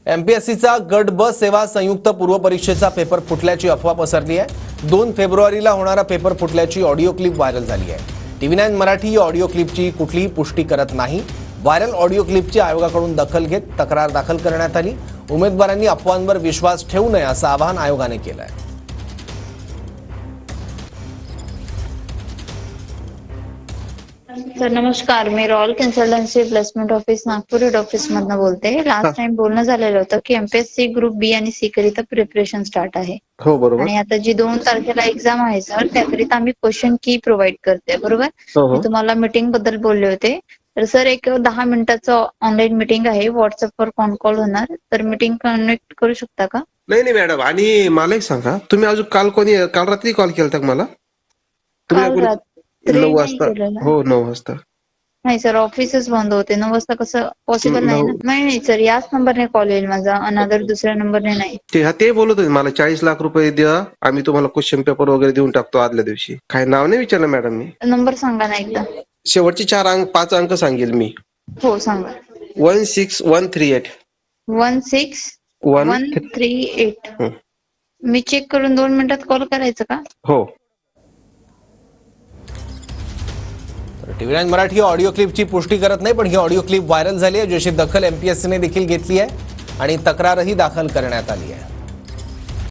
एमपीएससीचा गट ब सेवा संयुक्त पूर्व परीक्षेचा पेपर फुटल्याची अफवा पसरली आहे। 2 फेब्रुवारीला होणारा पेपर फुटल्याची ऑडिओ क्लिप व्हायरल झाली आहे। TV9 मराठी या ऑडिओ क्लिपची कुठलीही पुष्टी करत नाही। व्हायरल ऑडिओ क्लिपची आयोगाकडून दखल घेत तक्रार दाखल करण्यात आली। उमेदवारांनी अफवांवर विश्वास ठेवू नये असं आवाहन आयोगाने केलं आहे। सर नमस्कार, मी royal consultancy placement office Nagpur head office मधनं बोलते। लास्ट टाइम बोलणं झालेलं होतं की एमपीएससी ग्रुप बी आणि सी करिता प्रिपरेशन स्टार्ट आहे। हो बरोबर। आणि आता जी 2 तारखेला एक्झाम आहे सर, त्याकरिता आम्ही क्वेश्चन की प्रोव्हाइड करते, बरोबर। हो मी तुम्हाला मीटिंग बद्दल बोलले होते। तर सर एक 10 मिनिटाचं ऑनलाईन मीटिंग आहे, व्हॉट्सअपवर कॉल होणार, तर मीटिंग कनेक्ट करू शकता का? नाही मॅडम, आणि मला एक सांगा, तुम्ही अजून काल रात्री कॉल केलता का मला? काल रात्री 9 नाही वाजता? केलेला। हो 9 वाजता। नाही सर, ऑफिसच बंद होते 9 वाजता, कसं पॉसिबल नाही ना। 9 नाही सर, याच नंबरने कॉल येईल माझा, अनदर दुसऱ्या नंबरने नाही। ते बोलत होते मला 40 लाख रुपये द्या, आम्ही तुम्हाला क्वेश्चन पेपर वगैरे देऊन टाकतो आदल्या दिवशी। काय नाव नाही विचारलं मॅडम मी। नंबर सांगा ना एकदा। शेवटचे 5 अंक सांगेल मी। हो सांगा। 16138 16138। मी चेक करून 2 मिनिटात कॉल करायचं का? हो। TV9 मराठी ऑडिओ क्लिपची पुष्टी करत नाही, पण ही ऑडिओ क्लिप व्हायरल झाली आहे, ज्याची दखल एमपीएससीने देखील घेतली आहे आणि तक्रारही दाखल करण्यात आली आहे।